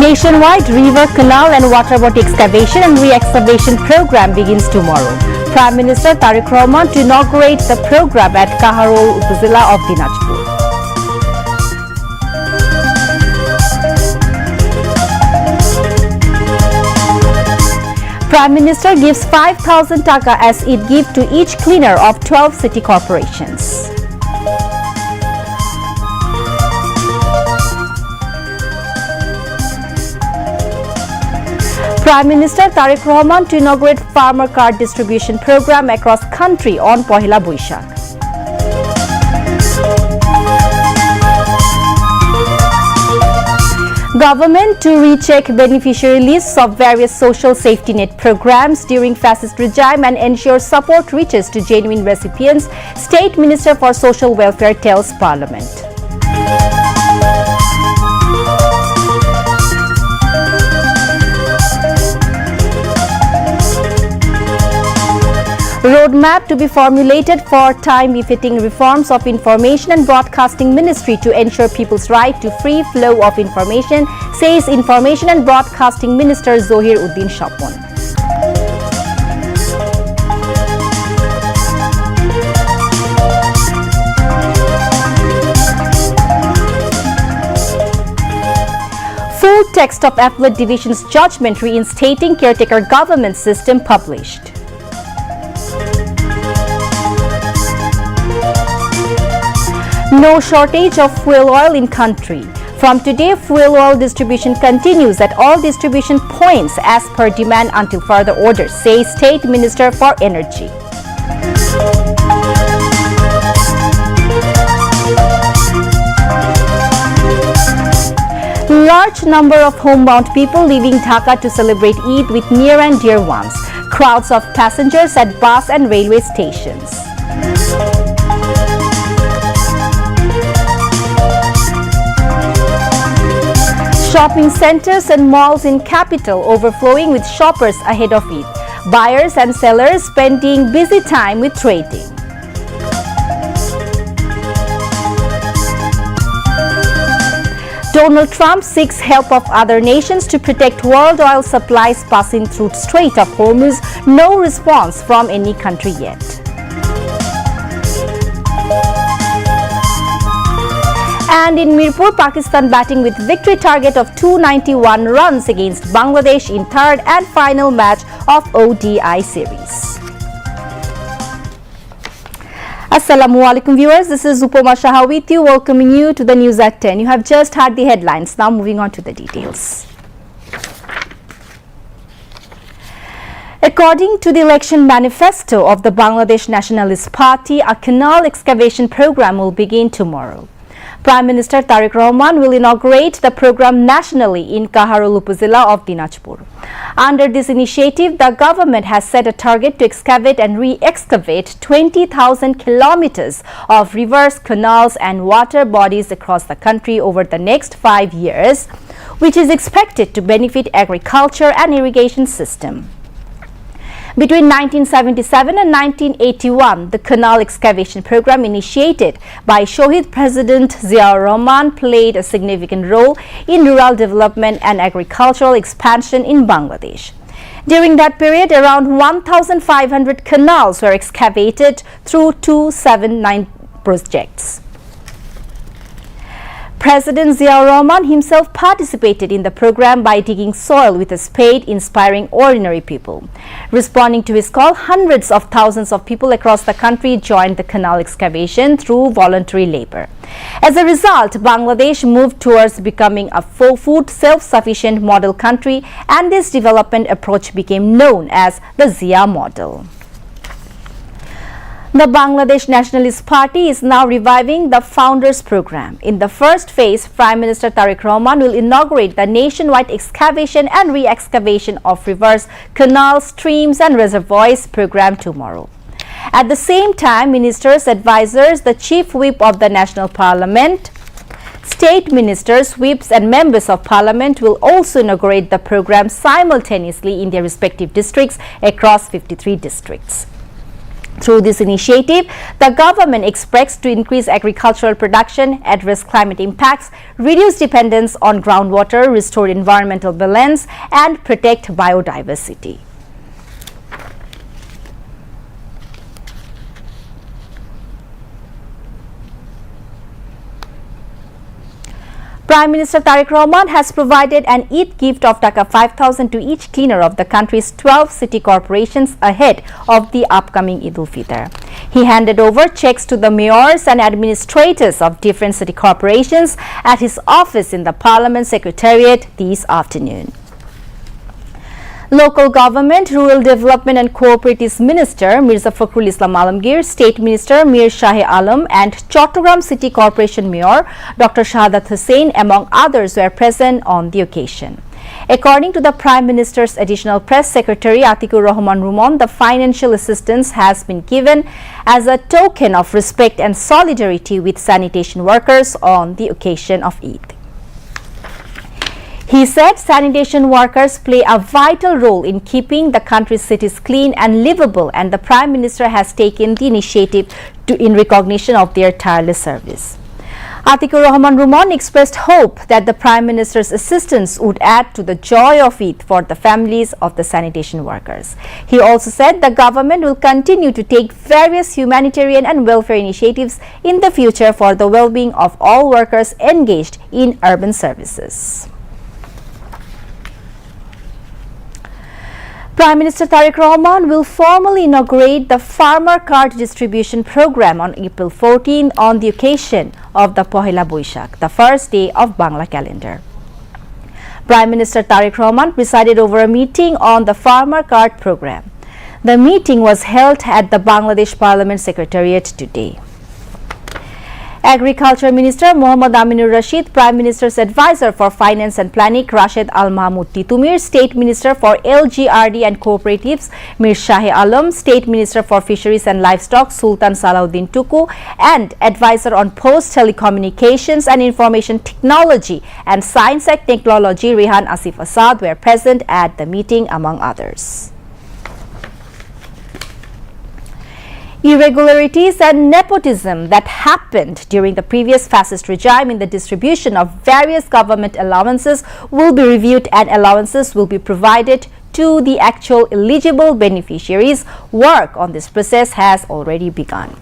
Nationwide river, canal and water body excavation and re-excavation program begins tomorrow. Prime Minister Tariq Rahman to inaugurate the program at Kaharol Upazila of Dinajpur. Prime Minister gives 5,000 taka as Eid gift to each cleaner of 12 city corporations. Prime Minister Tariq Rahman to inaugurate farmer card distribution program across country on Pohila Boishakh. Government to recheck beneficiary lists of various social safety net programs during fascist regime and ensure support reaches to genuine recipients, State Minister for Social Welfare tells Parliament. Roadmap to be formulated for time-befitting reforms of Information and Broadcasting Ministry to ensure people's right to free flow of information, says Information and Broadcasting Minister Zohir Uddin Shapon. Full text of Appellate Division's judgment reinstating caretaker government system published. No shortage of fuel oil in country. From today, fuel oil distribution continues at all distribution points as per demand until further orders, says State Minister for Energy. Large number of homebound people leaving Dhaka to celebrate Eid with near and dear ones. Crowds of passengers at bus and railway stations. Shopping centers and malls in capital overflowing with shoppers ahead of Eid. Buyers and sellers spending busy time with trading. Donald Trump seeks help of other nations to protect world oil supplies passing through Strait of Hormuz. No response from any country yet. And in Mirpur, Pakistan batting with victory target of 291 runs against Bangladesh in third and final match of ODI series. Assalamu alaikum viewers, this is Upoma Shah with you, welcoming you to the news at 10. You have just heard the headlines, now moving on to the details. According to the election manifesto of the Bangladesh Nationalist Party, a canal excavation program will begin tomorrow. Prime Minister Tariq Rahman will inaugurate the program nationally in Kaharol Upazila of Dinajpur. Under this initiative, the government has set a target to excavate and re-excavate 20,000 kilometers of rivers, canals and water bodies across the country over the next 5 years, which is expected to benefit agriculture and irrigation system. Between 1977 and 1981, the canal excavation program initiated by Shohid President Ziaur Rahman played a significant role in rural development and agricultural expansion in Bangladesh. During that period, around 1,500 canals were excavated through 279 projects. President Ziaur Rahman himself participated in the program by digging soil with a spade, inspiring ordinary people. Responding to his call, hundreds of thousands of people across the country joined the canal excavation through voluntary labor. As a result, Bangladesh moved towards becoming a full food self-sufficient model country, and this development approach became known as the Zia model. The Bangladesh Nationalist Party is now reviving the Founders Program. In the first phase, Prime Minister Tariq Rahman will inaugurate the nationwide excavation and re-excavation of rivers, canals, streams and reservoirs program tomorrow. At the same time, ministers, advisors, the Chief Whip of the National Parliament, State Ministers, Whips and Members of Parliament will also inaugurate the program simultaneously in their respective districts across 53 districts. Through this initiative, the government expects to increase agricultural production, address climate impacts, reduce dependence on groundwater, restore environmental balance, and protect biodiversity. Prime Minister Tariq Rahman has provided an Eid gift of Taka 5,000 to each cleaner of the country's 12 city corporations ahead of the upcoming Eid ul-Fitr. He handed over checks to the mayors and administrators of different city corporations at his office in the Parliament Secretariat this afternoon. Local Government, Rural Development and Cooperatives Minister Mirza Fakhrul Islam Alamgir, State Minister Mir Shah Alam and Chattogram City Corporation Mayor Dr. Shahadat Hussain among others were present on the occasion. According to the Prime Minister's Additional Press Secretary Atikur Rahman Rumon, the financial assistance has been given as a token of respect and solidarity with sanitation workers on the occasion of Eid. He said sanitation workers play a vital role in keeping the country's cities clean and livable, and the Prime Minister has taken the initiative in recognition of their tireless service. Atikur Rahman Rumon expressed hope that the Prime Minister's assistance would add to the joy of Eid for the families of the sanitation workers. He also said the government will continue to take various humanitarian and welfare initiatives in the future for the well-being of all workers engaged in urban services. Prime Minister Tariq Rahman will formally inaugurate the Farmer Card Distribution Program on April 14 on the occasion of the Pohila Boishakh, the first day of Bangla calendar. Prime Minister Tariq Rahman presided over a meeting on the Farmer Card Program. The meeting was held at the Bangladesh Parliament Secretariat today. Agriculture Minister Mohammad Aminur Rashid, Prime Minister's Advisor for Finance and Planning Rashid Al Mahmoud Titumir, State Minister for LGRD and Cooperatives Mir Shah Alam, State Minister for Fisheries and Livestock Sultan Salahuddin Tuku, and Advisor on Post Telecommunications and Information Technology and Science and Technology Rehan Asif Asad were present at the meeting among others. Irregularities and nepotism that happened during the previous fascist regime in the distribution of various government allowances will be reviewed and allowances will be provided to the actual eligible beneficiaries. Work on this process has already begun.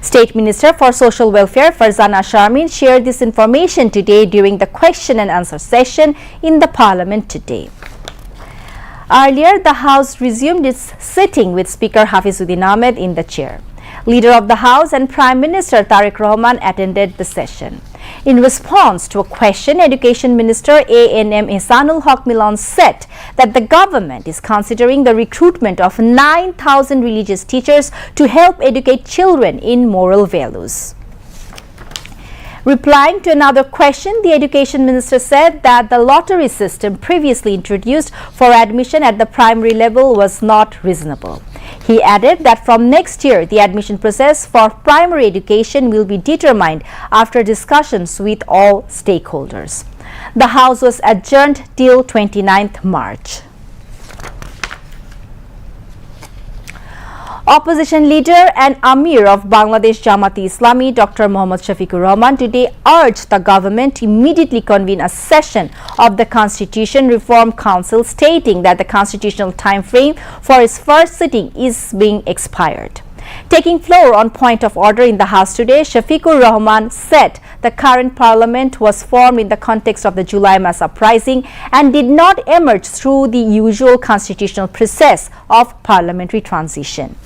State Minister for Social Welfare Farzana Sharmin shared this information today during the question and answer session in the Parliament today. Earlier, the House resumed its sitting with Speaker Hafizuddin Ahmed in the chair. Leader of the House and Prime Minister Tariq Rahman attended the session. In response to a question, Education Minister A.N.M. Ihsanul Haq Milan said that the government is considering the recruitment of 9,000 religious teachers to help educate children in moral values. Replying to another question, the Education Minister said that the lottery system previously introduced for admission at the primary level was not reasonable. He added that from next year, the admission process for primary education will be determined after discussions with all stakeholders. The House was adjourned till 29th March. Opposition leader and Amir of Bangladesh Jamaat-e-Islami Dr. Mohammad Shafiqur Rahman today urged the government to immediately convene a session of the Constitution Reform Council, stating that the constitutional time frame for its first sitting is being expired. Taking floor on point of order in the House today, Shafiqur Rahman said the current parliament was formed in the context of the July mass uprising and did not emerge through the usual constitutional process of parliamentary transition.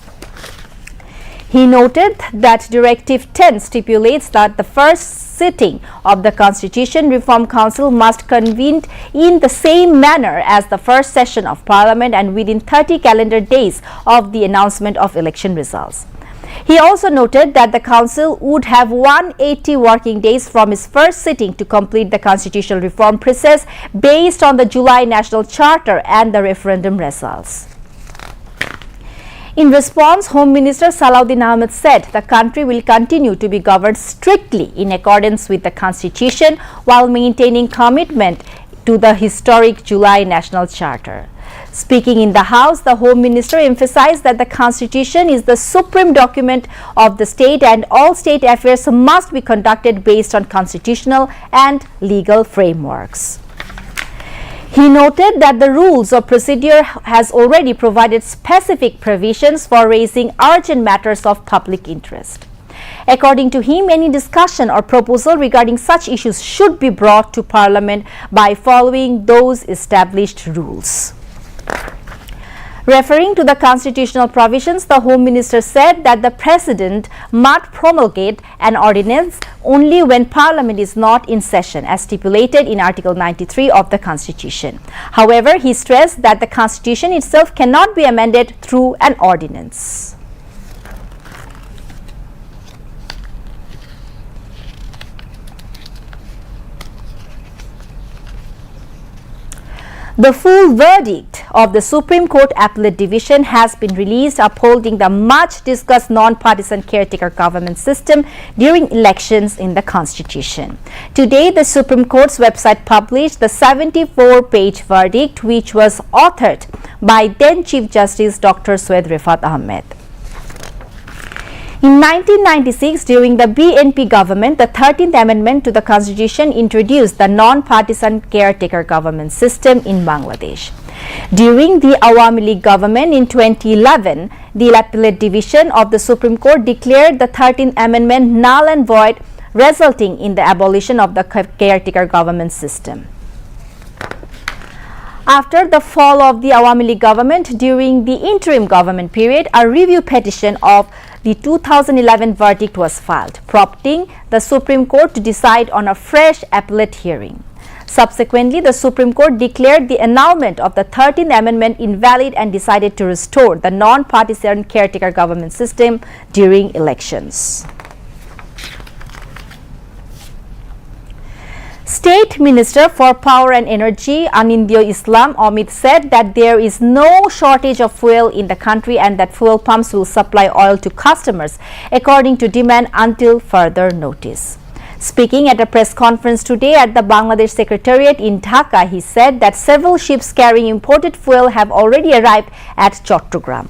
He noted that Directive 10 stipulates that the first sitting of the Constitution Reform Council must convene in the same manner as the first session of Parliament and within 30 calendar days of the announcement of election results. He also noted that the Council would have 180 working days from its first sitting to complete the constitutional reform process based on the July National Charter and the referendum results. In response, Home Minister Salahuddin Ahmed said the country will continue to be governed strictly in accordance with the Constitution while maintaining commitment to the historic July National Charter. Speaking in the House, the Home Minister emphasized that the Constitution is the supreme document of the state and all state affairs must be conducted based on constitutional and legal frameworks. He noted that the rules of procedure has already provided specific provisions for raising urgent matters of public interest. According to him, any discussion or proposal regarding such issues should be brought to Parliament by following those established rules. Referring to the constitutional provisions, the Home Minister said that the President might promulgate an ordinance only when Parliament is not in session, as stipulated in Article 93 of the Constitution. However, he stressed that the Constitution itself cannot be amended through an ordinance. The full verdict of the Supreme Court Appellate Division has been released, upholding the much-discussed non-partisan caretaker government system during elections in the Constitution. Today, the Supreme Court's website published the 74-page verdict, which was authored by then Chief Justice Dr. Syed Refat Ahmed. In 1996, during the BNP government, the 13th Amendment to the Constitution introduced the non-partisan caretaker government system in Bangladesh. During the Awami League government in 2011, the Appellate Division of the Supreme Court declared the 13th Amendment null and void, resulting in the abolition of the caretaker government system. After the fall of the Awami League government during the interim government period, a review petition of the 2011 verdict was filed, prompting the Supreme Court to decide on a fresh appellate hearing. Subsequently, the Supreme Court declared the annulment of the 13th Amendment invalid and decided to restore the non-partisan caretaker government system during elections. State Minister for Power and Energy Anindya Islam Amit said that there is no shortage of fuel in the country and that fuel pumps will supply oil to customers according to demand until further notice. Speaking at a press conference today at the Bangladesh Secretariat in Dhaka, he said that several ships carrying imported fuel have already arrived at Chattogram.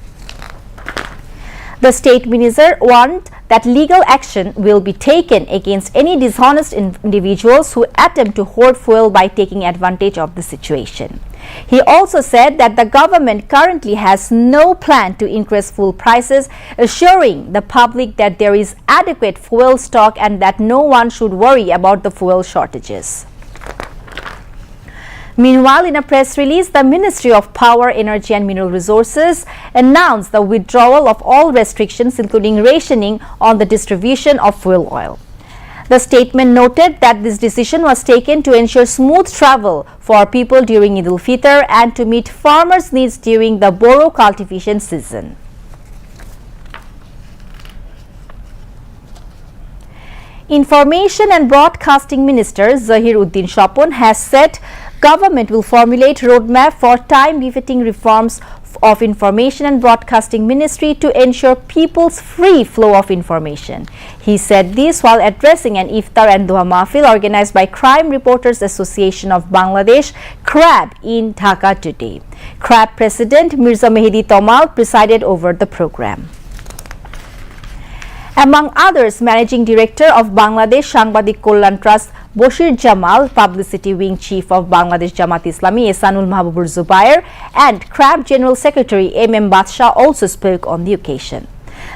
The State Minister warned that legal action will be taken against any dishonest individuals who attempt to hoard fuel by taking advantage of the situation. He also said that the government currently has no plan to increase fuel prices, assuring the public that there is adequate fuel stock and that no one should worry about the fuel shortages. Meanwhile, in a press release, the Ministry of Power, Energy and Mineral Resources announced the withdrawal of all restrictions, including rationing, on the distribution of fuel oil. The statement noted that this decision was taken to ensure smooth travel for people during Eid al-Fitr and to meet farmers' needs during the Boro cultivation season. Information and Broadcasting Minister Zahir Uddin Shapon has said government will formulate roadmap for time-befitting reforms of Information and Broadcasting Ministry to ensure people's free flow of information. He said this while addressing an Iftar and Dua Mahfil organized by Crime Reporters Association of Bangladesh, CRAB, in Dhaka today. CRAB President Mirza Mehdi Tomal presided over the program. Among others, Managing Director of Bangladesh Sangbadik Kollan Trust Bashir Jamal, Publicity Wing Chief of Bangladesh Jamaat Islami Ehsanul Mahbubur Zubair, and CRAB General Secretary M.M. Badsha also spoke on the occasion.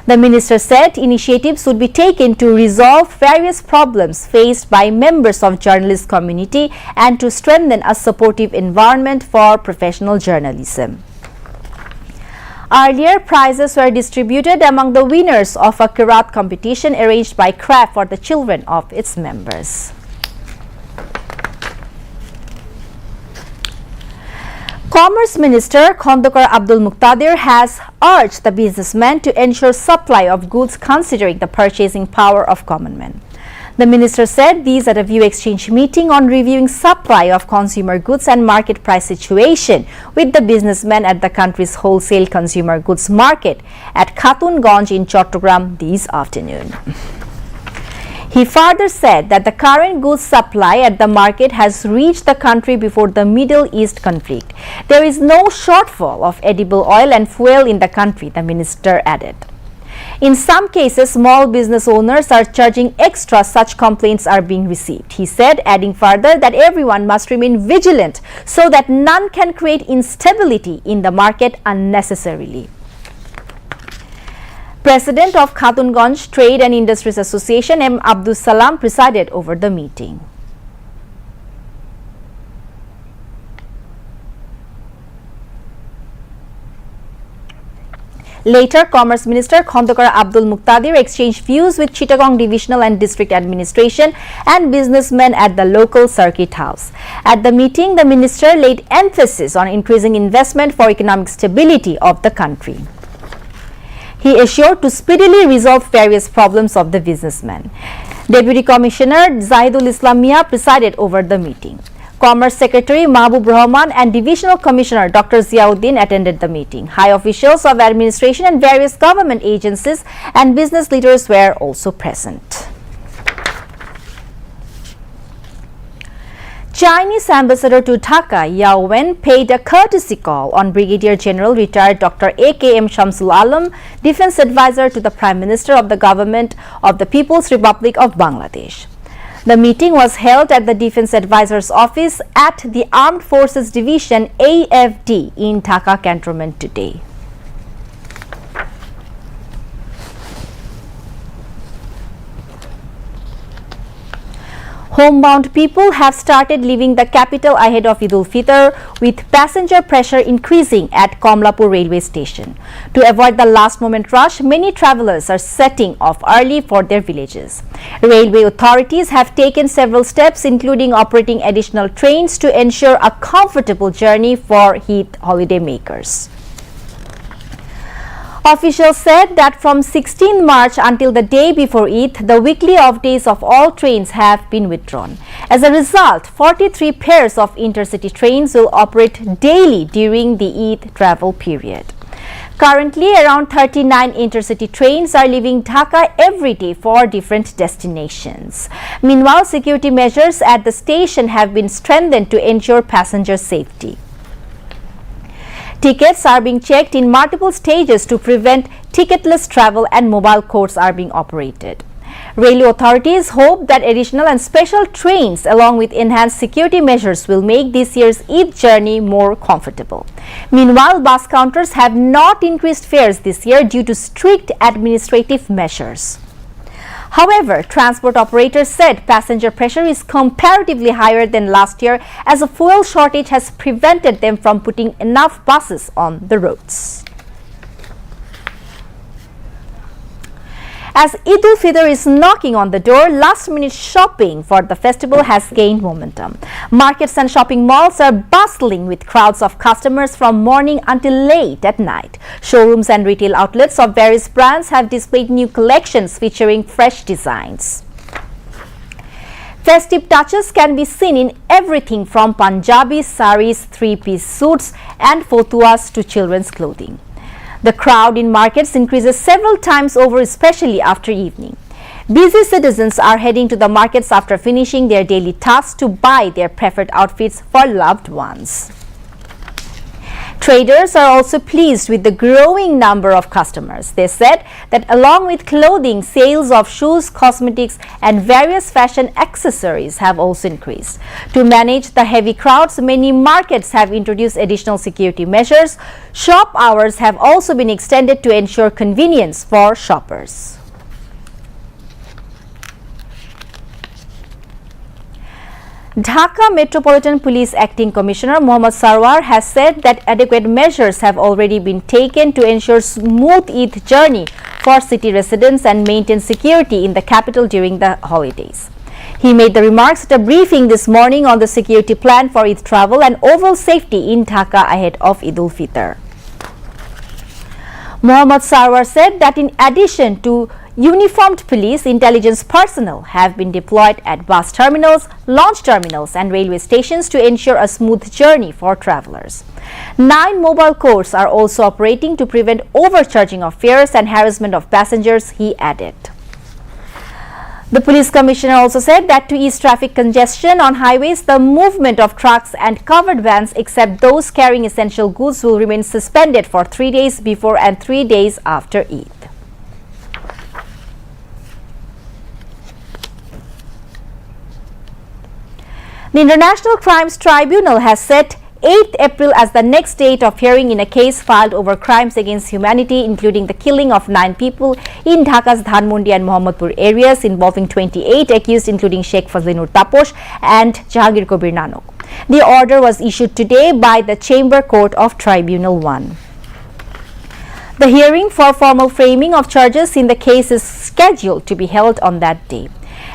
The minister said initiatives would be taken to resolve various problems faced by members of journalist community and to strengthen a supportive environment for professional journalism. Earlier, prizes were distributed among the winners of a Qiraat competition arranged by CRAB for the children of its members. Commerce Minister Khandakar Abdul Muqtadir has urged the businessmen to ensure supply of goods considering the purchasing power of common men. The minister said these at a view exchange meeting on reviewing supply of consumer goods and market price situation with the businessmen at the country's wholesale consumer goods market at Khatunganj in Chattogram this afternoon. He further said that the current goods supply at the market has reached the country before the Middle East conflict. There is no shortfall of edible oil and fuel in the country, the minister added. In some cases, small business owners are charging extra such complaints are being received, he said, adding further that everyone must remain vigilant so that none can create instability in the market unnecessarily. President of Khatunganj Trade and Industries Association M. Abdus Salam presided over the meeting. Later, Commerce Minister Khondokar Abdul Muqtadir exchanged views with Chittagong Divisional and District Administration and businessmen at the local circuit house. At the meeting, the minister laid emphasis on increasing investment for economic stability of the country. He assured to speedily resolve various problems of the businessmen. Deputy Commissioner Zahidul Islam Mia presided over the meeting. Commerce Secretary Mahbub Rahman and Divisional Commissioner Dr. Ziauddin attended the meeting. High officials of administration and various government agencies and business leaders were also present. Chinese ambassador to Dhaka, Yao Wen, paid a courtesy call on Brigadier General retired Dr. A.K.M. Shamsul Alam, Defense Advisor to the Prime Minister of the Government of the People's Republic of Bangladesh. The meeting was held at the Defense Advisor's office at the Armed Forces Division AFD in Dhaka Cantonment today. Homebound people have started leaving the capital ahead of Eid ul-Fitr, with passenger pressure increasing at Komlapur railway station. To avoid the last-moment rush, many travellers are setting off early for their villages. Railway authorities have taken several steps, including operating additional trains to ensure a comfortable journey for Eid holiday makers. Officials said that from 16 March until the day before Eid, the weekly off days of all trains have been withdrawn. As a result, 43 pairs of intercity trains will operate daily during the Eid travel period. Currently, around 39 intercity trains are leaving Dhaka every day for different destinations. Meanwhile, security measures at the station have been strengthened to ensure passenger safety. Tickets are being checked in multiple stages to prevent ticketless travel, and mobile courts are being operated. Railway authorities hope that additional and special trains along with enhanced security measures will make this year's Eid journey more comfortable. Meanwhile, bus counters have not increased fares this year due to strict administrative measures. However, transport operators said passenger pressure is comparatively higher than last year, as a fuel shortage has prevented them from putting enough buses on the roads. As Eid ul-Fitr is knocking on the door, last-minute shopping for the festival has gained momentum. Markets and shopping malls are bustling with crowds of customers from morning until late at night. Showrooms and retail outlets of various brands have displayed new collections featuring fresh designs. Festive touches can be seen in everything from Punjabi saris, three-piece suits and fotuas to children's clothing. The crowd in markets increases several times over, especially after evening. Busy citizens are heading to the markets after finishing their daily tasks to buy their preferred outfits for loved ones. Traders are also pleased with the growing number of customers. They said that along with clothing, sales of shoes, cosmetics and various fashion accessories have also increased. To manage the heavy crowds, many markets have introduced additional security measures. Shop hours have also been extended to ensure convenience for shoppers. Dhaka Metropolitan Police Acting Commissioner Mohammad Sarwar has said that adequate measures have already been taken to ensure smooth Eid journey for city residents and maintain security in the capital during the holidays. He made the remarks at a briefing this morning on the security plan for Eid travel and overall safety in Dhaka ahead of Eid ul-Fitr. Mohammad Sarwar said that in addition to uniformed police, intelligence personnel have been deployed at bus terminals, launch terminals and railway stations to ensure a smooth journey for travellers. 9 mobile courts are also operating to prevent overcharging of fares and harassment of passengers, he added. The police commissioner also said that to ease traffic congestion on highways, the movement of trucks and covered vans except those carrying essential goods will remain suspended for 3 days before and 3 days after Eid. The International Crimes Tribunal has set 8th April as the next date of hearing in a case filed over crimes against humanity, including the killing of 9 people in Dhaka's Dhanmondi and Mohammadpur areas involving 28 accused, including Sheikh Fazlinur Taposh and Jahangir Kabir Nanok. The order was issued today by the Chamber Court of Tribunal 1. The hearing for formal framing of charges in the case is scheduled to be held on that day.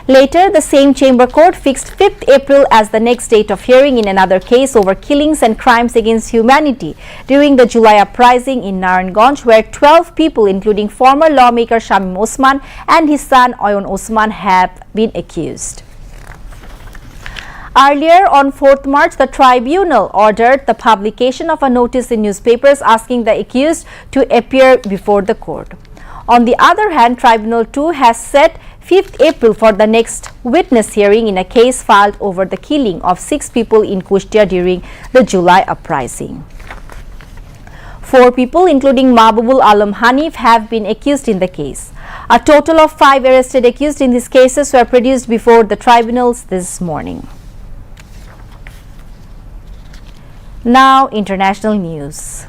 Later, the same Chamber Court fixed 5th April as the next date of hearing in another case over killings and crimes against humanity during the July uprising in Naranganj, where 12 people, including former lawmaker Shamim Osman and his son Oyon Osman, have been accused. Earlier on 4th March, the tribunal ordered the publication of a notice in newspapers asking the accused to appear before the court. On the other hand, Tribunal 2 has set 5th April for the next witness hearing in a case filed over the killing of 6 people in Kushtia during the July uprising. 4 people, including Mahbubul Alam Hanif, have been accused in the case. A total of 5 arrested accused in these cases were produced before the tribunals this morning. Now, international news.